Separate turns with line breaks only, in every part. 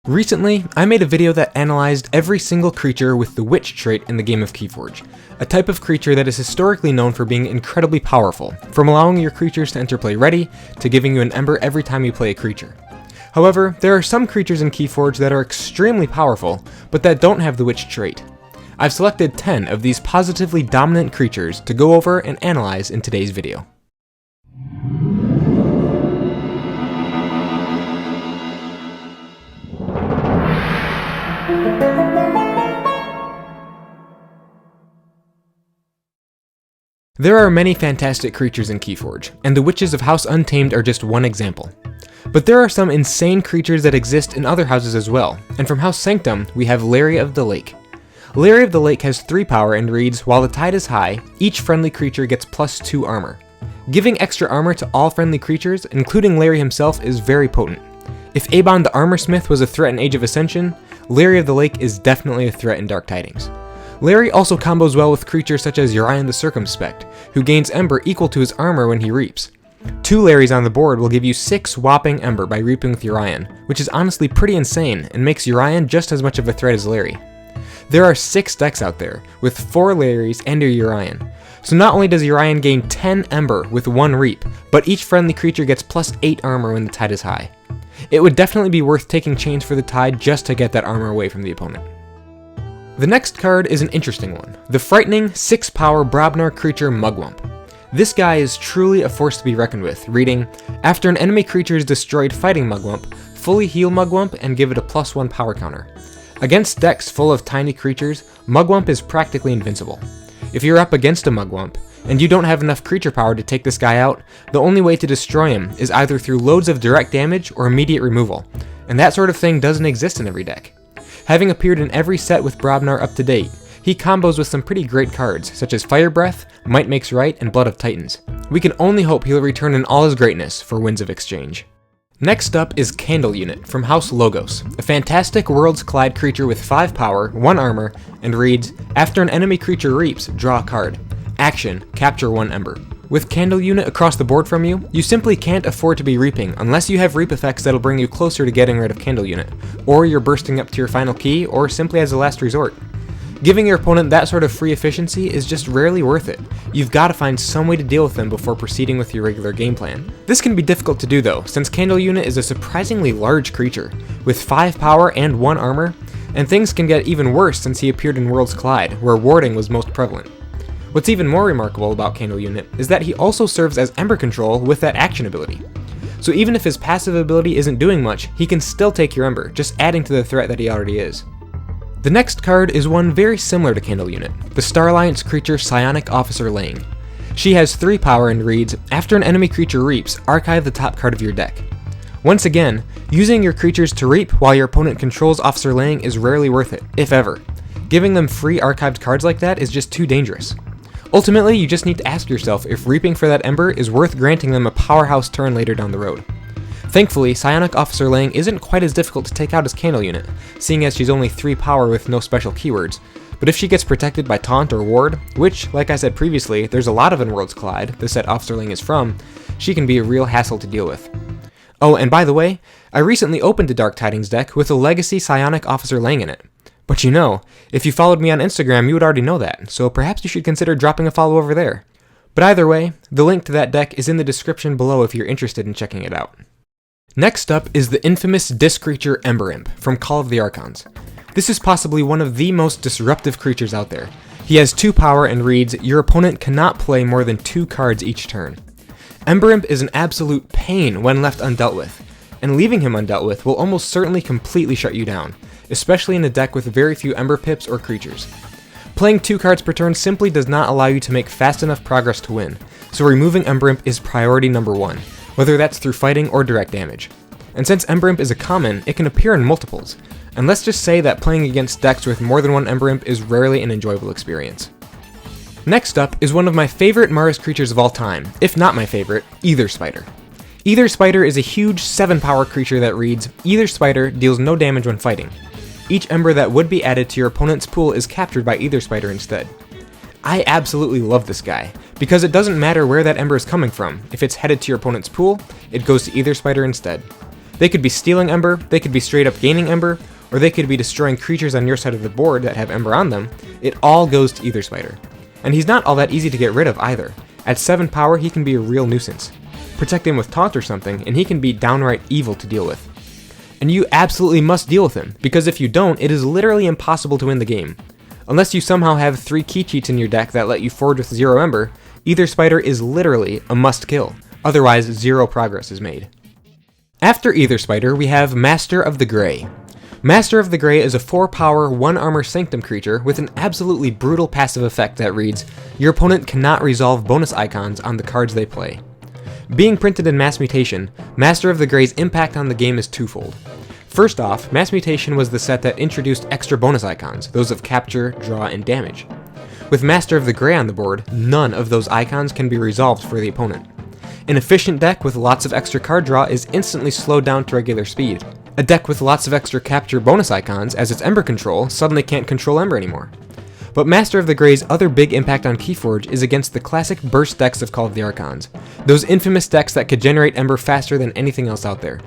Recently, I made a video that analyzed every single creature with the Witch trait in the game of KeyForge, a type of creature that is historically known for being incredibly powerful, from allowing your creatures to enter play ready, to giving you an Ember every time you play a creature. However, there are some creatures in KeyForge that are extremely powerful, but that don't have the Witch trait. I've selected 10 of these positively dominant creatures to go over and analyze in today's video. There are many fantastic creatures in KeyForge, and the Witches of House Untamed are just one example. But there are some insane creatures that exist in other houses as well, and from House Sanctum, we have Larry of the Lake. Larry of the Lake has 3 power and reads, while the tide is high, each friendly creature gets +2 armor. Giving extra armor to all friendly creatures, including Larry himself, is very potent. If Aemon the Armorsmith was a threat in Age of Ascension, Larry of the Lake is definitely a threat in Dark Tidings. Larry also combos well with creatures such as Urian the Circumspect, who gains Ember equal to his armor when he reaps. 2 Larrys on the board will give you 6 whopping Ember by reaping with Urian, which is honestly pretty insane and makes Urian just as much of a threat as Larry. There are 6 decks out there, with 4 Larrys and a Urian. So not only does Urian gain 10 Ember with 1 reap, but each friendly creature gets +8 armor when the tide is high. It would definitely be worth taking Chains for the Tide just to get that armor away from the opponent. The next card is an interesting one, the frightening 6-power Brobnar creature Mugwump. This guy is truly a force to be reckoned with, reading, after an enemy creature is destroyed fighting Mugwump, fully heal Mugwump and give it a +1 power counter. Against decks full of tiny creatures, Mugwump is practically invincible. If you're up against a Mugwump, and you don't have enough creature power to take this guy out, the only way to destroy him is either through loads of direct damage or immediate removal, and that sort of thing doesn't exist in every deck. Having appeared in every set with Brobnar up to date, he combos with some pretty great cards, such as Fire Breath, Might Makes Right, and Blood of Titans. We can only hope he'll return in all his greatness for Winds of Exchange. Next up is Candle Unit from House Logos, a fantastic Worlds Collide creature with 5 power, 1 armor, and reads, after an enemy creature reaps, draw a card. Action, capture 1 Ember. With Candle Unit across the board from you, you simply can't afford to be reaping unless you have reap effects that'll bring you closer to getting rid of Candle Unit, or you're bursting up to your final key, or simply as a last resort. Giving your opponent that sort of free efficiency is just rarely worth it. You've got to find some way to deal with them before proceeding with your regular game plan. This can be difficult to do though, since Candle Unit is a surprisingly large creature, with 5 power and 1 armor, and things can get even worse since he appeared in Worlds Collide, where warding was most prevalent. What's even more remarkable about Candle Unit is that he also serves as Ember control with that action ability. So even if his passive ability isn't doing much, he can still take your Ember, just adding to the threat that he already is. The next card is one very similar to Candle Unit, the Star Alliance creature Psionic Officer Lang. She has 3 power and reads, after an enemy creature reaps, archive the top card of your deck. Once again, using your creatures to reap while your opponent controls Officer Lang is rarely worth it, if ever. Giving them free archived cards like that is just too dangerous. Ultimately, you just need to ask yourself if reaping for that Ember is worth granting them a powerhouse turn later down the road. Thankfully, Psionic Officer Lang isn't quite as difficult to take out as Candle Unit, seeing as she's only 3 power with no special keywords, but if she gets protected by Taunt or Ward, which, like I said previously, there's a lot of in Worlds Collide, the set Officer Lang is from, she can be a real hassle to deal with. Oh, and by the way, I recently opened a Dark Tidings deck with a Legacy Psionic Officer Lang in it. But you know, if you followed me on Instagram, you would already know that, so perhaps you should consider dropping a follow over there. But either way, the link to that deck is in the description below if you're interested in checking it out. Next up is the infamous disc creature Emberimp from Call of the Archons. This is possibly one of the most disruptive creatures out there. He has 2 power and reads, your opponent cannot play more than 2 cards each turn. Emberimp is an absolute pain when left undealt with, and leaving him undealt with will almost certainly completely shut you down, especially in a deck with very few Ember pips or creatures. Playing 2 cards per turn simply does not allow you to make fast enough progress to win, so removing Emberimp is priority number 1, whether that's through fighting or direct damage. And since Emberimp is a common, it can appear in multiples, and let's just say that playing against decks with more than 1 Emberimp is rarely an enjoyable experience. Next up is one of my favorite Mars creatures of all time, if not my favorite, Aether Spider. Aether Spider is a huge 7 power creature that reads, Aether Spider deals no damage when fighting. Each Ember that would be added to your opponent's pool is captured by Aether Spider instead. I absolutely love this guy, because it doesn't matter where that Ember is coming from. If it's headed to your opponent's pool, it goes to Aether Spider instead. They could be stealing Ember, they could be straight up gaining Ember, or they could be destroying creatures on your side of the board that have Ember on them. It all goes to Aether Spider. And he's not all that easy to get rid of either. At 7 power, he can be a real nuisance. Protect him with Taunt or something, and he can be downright evil to deal with. And you absolutely must deal with him, because if you don't, it is literally impossible to win the game. Unless you somehow have 3 key cheats in your deck that let you forge with 0 Ember, Aether Spider is literally a must kill, otherwise 0 progress is made. After Aether Spider, we have Master of the Grey. Master of the Grey is a 4 power, 1 armor Sanctum creature with an absolutely brutal passive effect that reads, your opponent cannot resolve bonus icons on the cards they play. Being printed in Mass Mutation, Master of the Grey's impact on the game is twofold. First off, Mass Mutation was the set that introduced extra bonus icons, those of Capture, Draw, and Damage. With Master of the Grey on the board, none of those icons can be resolved for the opponent. An efficient deck with lots of extra card draw is instantly slowed down to regular speed. A deck with lots of extra Capture bonus icons as its Ember control suddenly can't control Ember anymore. But Master of the Grey's other big impact on KeyForge is against the classic burst decks of Call of the Archons, those infamous decks that could generate Ember faster than anything else out there.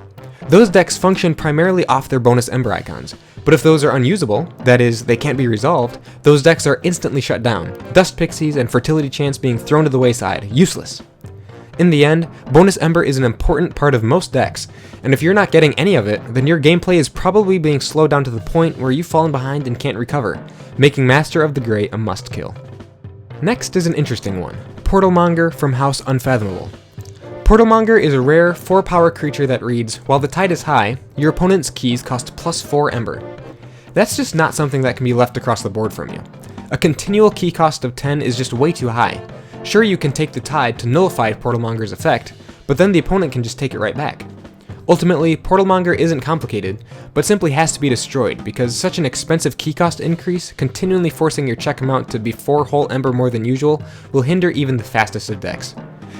Those decks function primarily off their bonus Ember icons, but if those are unusable, that is, they can't be resolved, those decks are instantly shut down, Dust Pixies and Fertility Chance being thrown to the wayside, useless. In the end, bonus Ember is an important part of most decks, and if you're not getting any of it, then your gameplay is probably being slowed down to the point where you've fallen behind and can't recover, making Master of the Grey a must-kill. Next is an interesting one, Portalmonger from House Unfathomable. Portalmonger is a rare 4-power creature that reads, while the tide is high, your opponent's keys cost +4 Ember. That's just not something that can be left across the board from you. A continual key cost of 10 is just way too high. Sure, you can take the tide to nullify Portalmonger's effect, but then the opponent can just take it right back. Ultimately, Portalmonger isn't complicated, but simply has to be destroyed because such an expensive key cost increase, continually forcing your check amount to be 4 whole Ember more than usual, will hinder even the fastest of decks.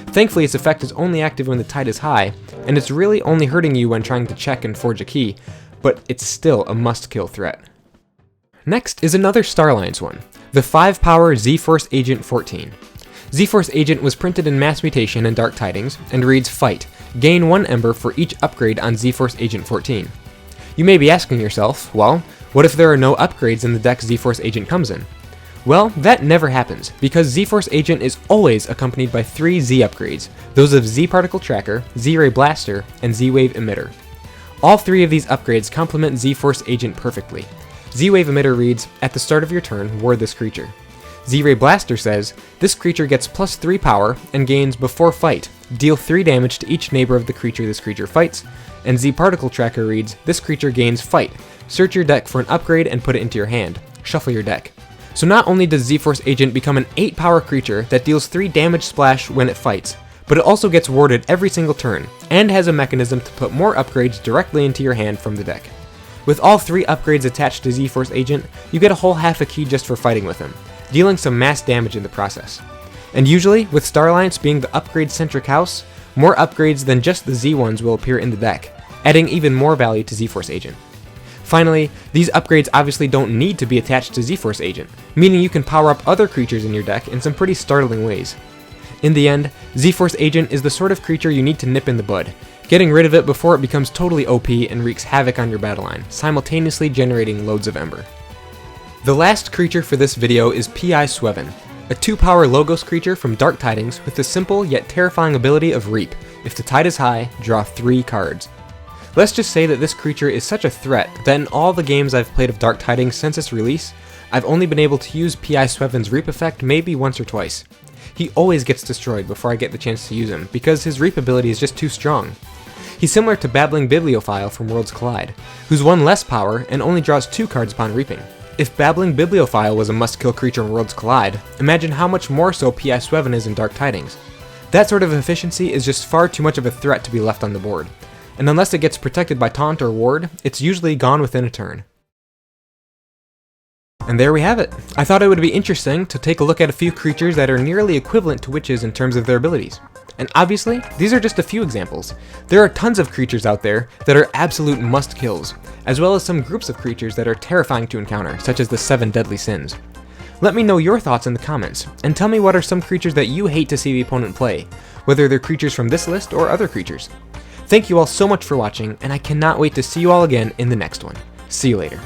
Thankfully, its effect is only active when the tide is high, and it's really only hurting you when trying to check and forge a key, but it's still a must-kill threat. Next is another Star Alliance one, the 5-power Z-Force Agent 14. Z-Force Agent was printed in Mass Mutation and Dark Tidings, and reads Fight, gain 1 Ember for each upgrade on Z-Force Agent 14. You may be asking yourself, well, what if there are no upgrades in the deck Z-Force Agent comes in? Well, that never happens, because Z-Force Agent is always accompanied by 3 Z upgrades, those of Z-Particle Tracker, Z-Ray Blaster, and Z-Wave Emitter. All 3 of these upgrades complement Z-Force Agent perfectly. Z-Wave Emitter reads, at the start of your turn, ward this creature. Z-Ray Blaster says, this creature gets +3 power and gains before fight, deal 3 damage to each neighbor of the creature this creature fights, and Z-Particle Tracker reads, this creature gains fight, search your deck for an upgrade and put it into your hand, shuffle your deck. So not only does Z-Force Agent become an 8-power creature that deals 3 damage splash when it fights, but it also gets warded every single turn, and has a mechanism to put more upgrades directly into your hand from the deck. With all 3 upgrades attached to Z-Force Agent, you get a whole half a key just for fighting with him, dealing some mass damage in the process. And usually, with Star Alliance being the upgrade-centric house, more upgrades than just the Z ones will appear in the deck, adding even more value to Z-Force Agent. Finally, these upgrades obviously don't need to be attached to Z-Force Agent, meaning you can power up other creatures in your deck in some pretty startling ways. In the end, Z-Force Agent is the sort of creature you need to nip in the bud, getting rid of it before it becomes totally OP and wreaks havoc on your battle line, simultaneously generating loads of Ember. The last creature for this video is P.I. Sweven, a 2-power Logos creature from Dark Tidings with the simple yet terrifying ability of Reap. If the tide is high, draw 3 cards. Let's just say that this creature is such a threat that in all the games I've played of Dark Tidings since its release, I've only been able to use P.I. Sweven's Reap effect maybe once or twice. He always gets destroyed before I get the chance to use him, because his Reap ability is just too strong. He's similar to Babbling Bibliophile from Worlds Collide, who's 1 less power and only draws 2 cards upon reaping. If Babbling Bibliophile was a must-kill creature in Worlds Collide, imagine how much more so P.I. Sweven is in Dark Tidings. That sort of efficiency is just far too much of a threat to be left on the board, and unless it gets protected by Taunt or Ward, it's usually gone within a turn. And there we have it. I thought it would be interesting to take a look at a few creatures that are nearly equivalent to witches in terms of their abilities. And obviously, these are just a few examples. There are tons of creatures out there that are absolute must-kills, as well as some groups of creatures that are terrifying to encounter, such as the 7 Deadly Sins. Let me know your thoughts in the comments, and tell me what are some creatures that you hate to see the opponent play, whether they're creatures from this list or other creatures. Thank you all so much for watching, and I cannot wait to see you all again in the next one. See you later.